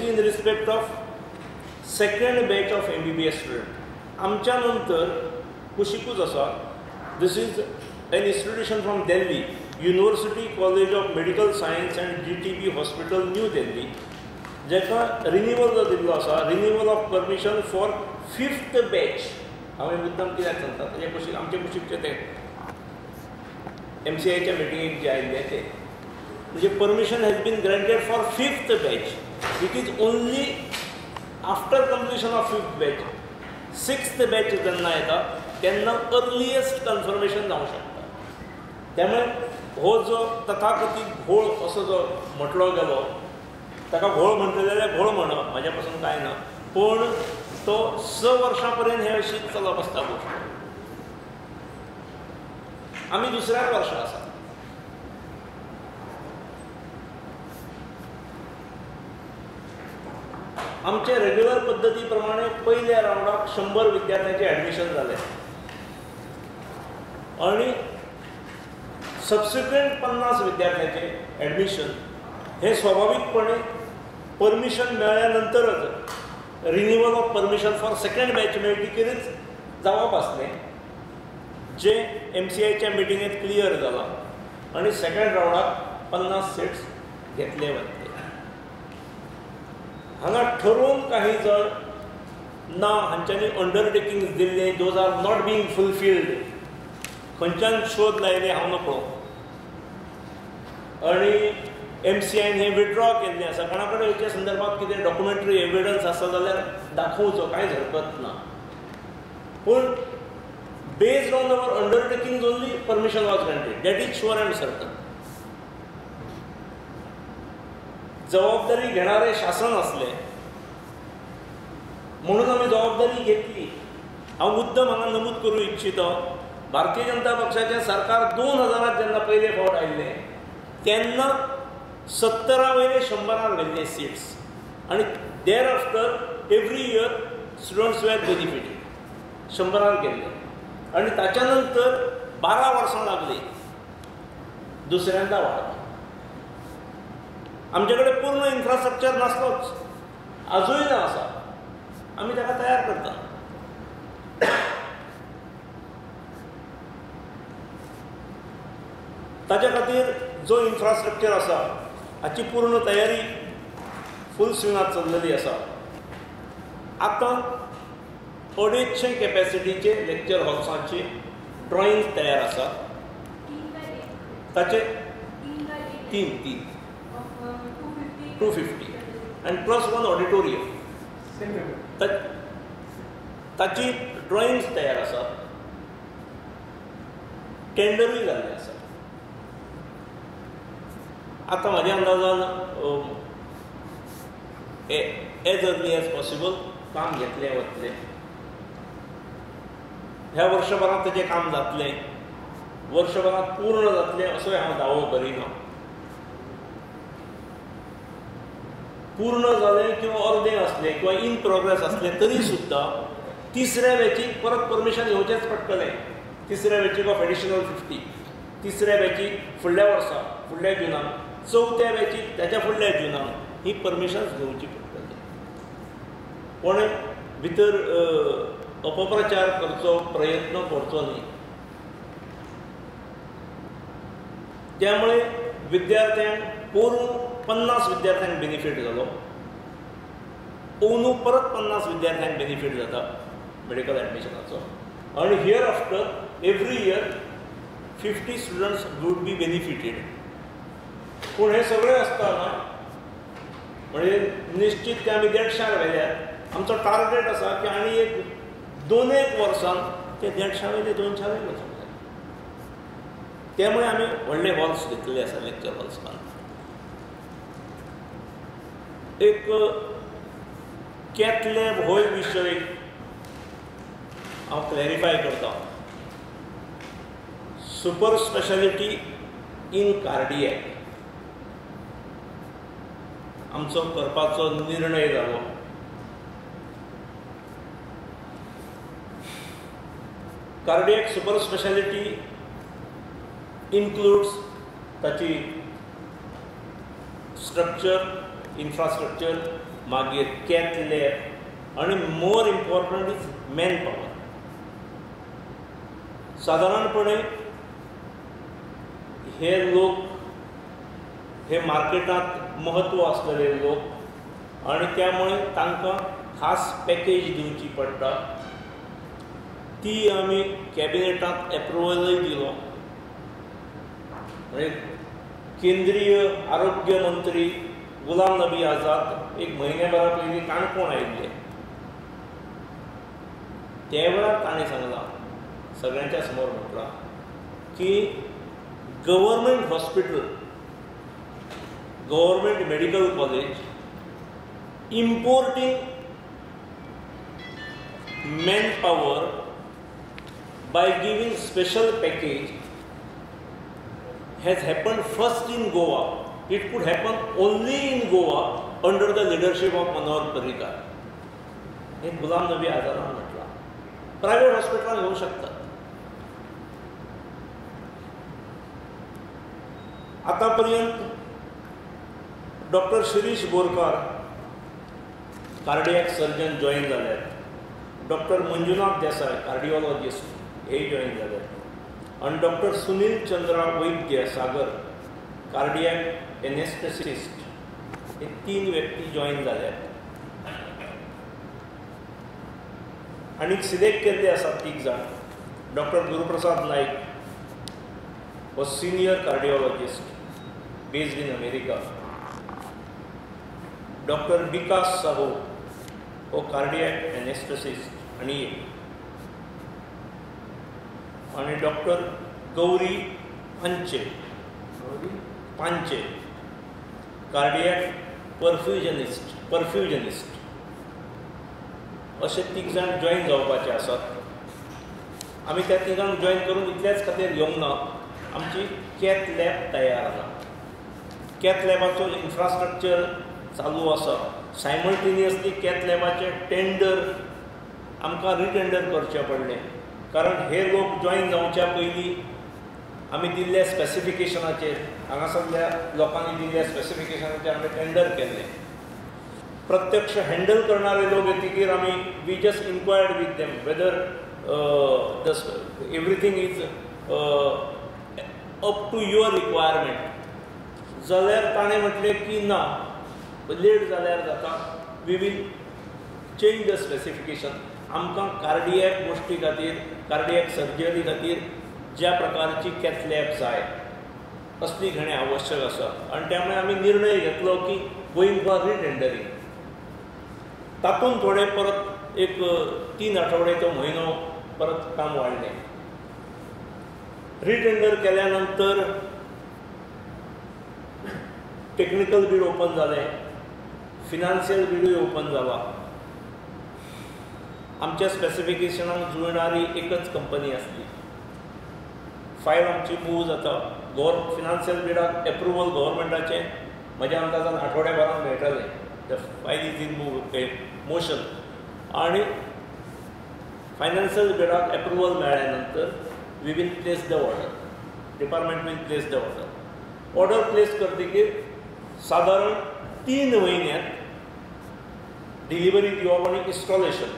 Specially in respect of second batch of MBBS student आमच्या नंतर कुशिकूच आसा. This is an institution from Delhi, university college of medical science and GTB hospital New Delhi, जेका renewal जो दिल्लो आसा, renewal of permission for 5th batch. हांवें मुद्दम कित्याक सांगता तेजे कुशीक आमचे कुशीकचे ते MCIच्या मिटिंगेक जे आयिल्ले ते म्हणजे permission has been granted for 5th batch. It is only after completion of 5th batch. 6th batch जेन्ना येता तेन्ना अर्लिएस्ट कन्फर्मेशन जावंक शकता. त्यामुळे हो जो तथाकथीत घोळ असो जो म्हटलो गेलो, ताका घोळ म्हणटले जाल्यार घोळ म्हणप म्हाज्या पासून कांय ना, पूण तो 6 वर्सां पर्यंत हे अशीच चलप आसता गोश्ट. आमी दुसऱ्याच वर्सा आसा. आमचे रेग्युलर पद्दती प्रमाणे पयल्या रावंडाक 100 विद्यार्थ्यांचे ॲडमिशन जाले आणि सबसिक्वेंट 50 विद्यार्थ्यांचे ॲडमिशन हे स्वाभाविकपणे परमिशन मेळ्ळ्या नंतरच renewal of permission for second batch मेळटकीरच जावप आसलें, जे MCIच्या मिटिंगेंत क्लियर जालां आणि सेकंड रावंडाक 50 सीट्स घेतले वतले. हांगा ठरोवन काही जण ना हांच्यांनी अंडरटेकिंग्स दिल्ले, those are not being fulfilled, खंयच्यान शोध लायले हांव नकळो आणि MCIन हे विड्रॉ केल्लें आसा. कोणा कडेन हेचे संदर्भात कितें डॉक्युमेंटरी एविडन्स आसा जाल्यार दाखोवचो, कांयच हरकत ना. पूण based on our undertakings only permission was granted, that is sure and certain. जबाबदारी घेणारे शासन असले म्हणून आमी जबाबदारी घेतली. हांव मुद्दम हांगा नमूद करूं इच्छितो, भारतीय जनता पक्षाचें सरकार 2000 जेन्ना पयले फावट आयिल्लें तेन्ना 70 वयले 100 गेल्ले सीट्स आणि there after every year students were benefited 100 गेल्ले आणि ताच्या नंतर 12 वर्सां लागली दुसऱ्यांदा वाडप. आमचे कडेन पूर्ण इन्फ्रास्ट्रक्चर नासलोच, आजूय ना आसा, आमी ताका तयार करता. ताच्या खातीर जो इन्फ्रास्ट्रक्चर आसा हाची पूर्ण तयारी फूल स्विंगात चल्लेली आसा. आतां 250 कॅपॅसिटीचे लेक्चर हॉल्सांचे ड्रॉइंग तयार आसा. ताचे 3 250 and plus one auditorium. ताची ड्रॉइंग्स तयार आसा, टेंडरूय जाल्ले आसा. आतां म्हाज्या अंदाजान एज अर्ली एज पॉसिबल काम घेतलें वतलें. ह्या वर्षभरात तेजें काम जातलें, वर्षभरात पूर्ण जातलें असोय हांव दावो करिना. पूर्ण जालें किंवा अर्दें आसलें किंवा इन प्रोग्रेस आसलें तरी सुद्दां तिसऱ्या बॅचीक परत परमिशन घेवचेंच पडटलें. तिसऱ्या बॅचीक ऑफ एडिशनल 50, तिसऱ्या बॅचीक फुडल्या वर्सा फुडल्या जुनान, चवथ्या बॅचीक त्याच्या फुडल्या जुनान ही परमिशन्स घेवची पडटली. कोणें भितर अपप्रचार करचो प्रयत्न करचो न्ही. त्यामुळे विद्यार्थ्यांक पोरून 50 विद्यार्थ्यांक बेनिफीट जालो, ओनू परत 50 विद्यार्थ्यांक बेनिफीट जाता मेडिकल ॲडमिशनाचो आणि here after every year 50 students would be benefited. पूण हे सगळें आसतना म्हणजे निश्चित ते आमी 150 व्हेल्यार आमचो टार्गेट आसा की आनी एक 2-1 वर्सान ते 150 वयले 200 वयले वचूंक जाय. त्यामुळे आमी व्हडले हॉल्स घेतलेले आसा, लेक्चर हॉल्स. एक कॅथ लॅब होय विशय हांव क्लॅरिफाय करता. सुपर स्पेशालिटी इन कार्डियॅक आमचो करपाचो निर्णय जालो. कार्डियॅक सुपर स्पेशालिटी इन्क्लूड्स ताची स्ट्रक्चर, infrastructure, मागीर कॅथ लॅब आनी more important is man power. सादारणपणे हे लोक हे मार्केटांत म्हत्व आसलेले लोक आनी त्यामुळे तांकां खास पॅकेज दिवची पडटा. ती आमी कॅबिनेटांत एप्रुवलय दिलो. केंद्रीय आरोग्य मंत्री गुलाम नबी आझाद एक म्हयन्याभरा पयलीं काणकोण आयिल्ले. त्या वेळार ताणें सांगलां, सगळ्यांच्या समोर म्हटलां की government hospital, government medical college importing manpower by giving special package has happened first in Goa. It could happen only in Goa under the leadership of Manohar Parrikar. हे गुलाम नबी आझादान म्हटलां. प्रायव्हेट हॉस्पिटलांत येवं शकतात. आता पर्यंत doctor Shirish Borkar cardiac surgeon join जाल्यात. Doctor Manjunath देसाय cardiologist हे join जाल्यात. आनी डॉक्टर सुनील चंद्रा वैद्य सागर कार्डियक एनेस्थेसिस्ट हे 3 व्यक्ती जॉईन जाल्यात. आनीक सिलेक्ट केल्ले आसात 3 जाण. डॉक्टर गुरुप्रसाद नाईक हो senior cardiologist based in America. Doctor Vikas Sahu हो कार्डियक एनेस्थेसिस्ट आनी doctor Gauri Panche cardiac perfusionist अशे 3 जाण जॉईन जावपाचे आसात. आमी त्या 3 जॉईन करून इतल्याच खातीर येवंक ना, आमची कॅथ लॅब तयार ना. कॅथ लॅबाचो इन्फ्रास्ट्रक्चर चालू आसा. सायमल्टेनियसली कॅथ लॅबाचे टेंडर आमकां रिटेंडर करचें पडलें, कारण हे लोक जॉईन जावच्या पयलीं आमी दिल्ल्या स्पेसिफिकेशनाचेर, हांगासरल्या लोकांनी दिल्ल्या स्पेसिफिकेशनाचेर आमी टेंडर केल्लें. प्रत्यक्ष हँडल करणारे लोक येतकीर आमी we just inquired with them whether everything is up to your requirement. जाल्यार ताणें म्हटलें की ना, लेट जाल्यार जाता, we will change the specification. आमकां कार्डियक गोश्टी खातीर, कार्डियक सर्जरी खातीर ज्या प्रकारची कॅथ लॅब जाय असली घेणे आवश्यक आसा. आनी त्यामुळे आमी निर्णय घेतलो की गोईंग फॉर रिटेंडरींग. तातूंत थोडे परत एक 3 आठवडे तो म्हयनो परत काम वाडलें. रिटेंडर केल्या नंतर टेक्निकल बीड ओपन जालें, फिनान्शियल बीडूय ओपन जाला. आमच्या स्पेसिफिकेशनाक जुळणारी एकच कंपनी आसली. फायल आमची मूव जाता. फिनान्शियल बीडाक एप्रुवल गव्हर्मेंटाचें म्हज्या अंदाजान आठवड्याभरान मेळटलें. The file is in motion. आनी फायनान्शियल बीडाक एप्रुवल मेळ्ळ्या नंतर we will place the order. Department will place the order. Order place करतकीर सादारण 3 म्हयन्यांत डिलिव्हरी दिवप आनी इन्स्टॉलेशन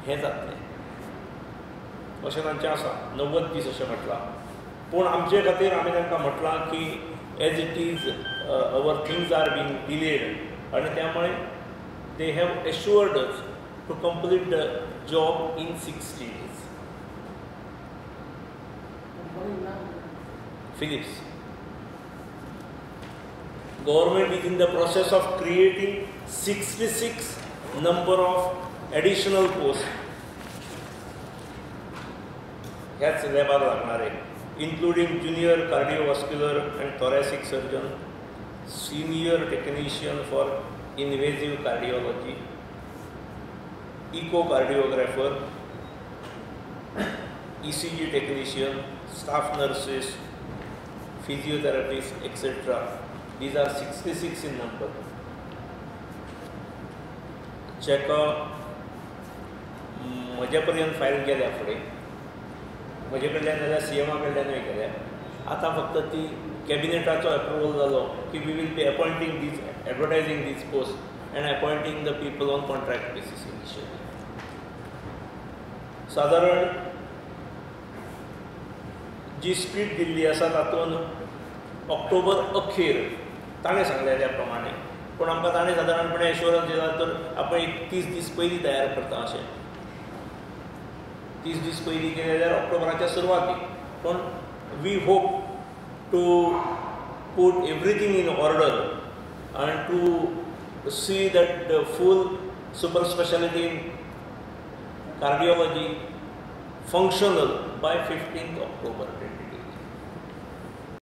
हें जातलें अशें तांचें आसा. 90 दीस अशें म्हटलां. पूण आमचे खातीर आमी तांकां म्हटलां की as it is our things are being delayed आनी त्यामुळे they have assured us to complete the job in 60 days. Philips. Government is in the process of creating 66 number of additional posts. ह्याच लॅबाक लागणारे, including junior cardiovascular and thoracic surgeon, senior technician for invasive cardiology, echocardiographer, ECG technician, staff nurses, physiotherapists, etc. These are 66 in number. चॅका म्हजे पर्यंत file केल्या फुडें, म्हजे कडल्यान जाल्यार CMA कडल्यानूय केल्या. आतां फक्त ती कॅबिनेटाचो अप्रुवल जालो की we will be appointing these advertising these post and appointing the people on contract basis initially. सादारण जी स्पीड दिल्ली आसा तातूंत ऑक्टोबर अखेर ताणें सांगलें त्या प्रमाणे, पूण आमकां ताणें सादारणपणे एश्योरन्स दिला तर आपण एक 30 दीस पयलीं तयार करता अशें. 30 दीस पयलीं केलें जाल्यार ऑक्टोबराच्या सुरवातीक. पूण we hope to put everything in order and to see that the full super specialty in cardiology functional by 15th October.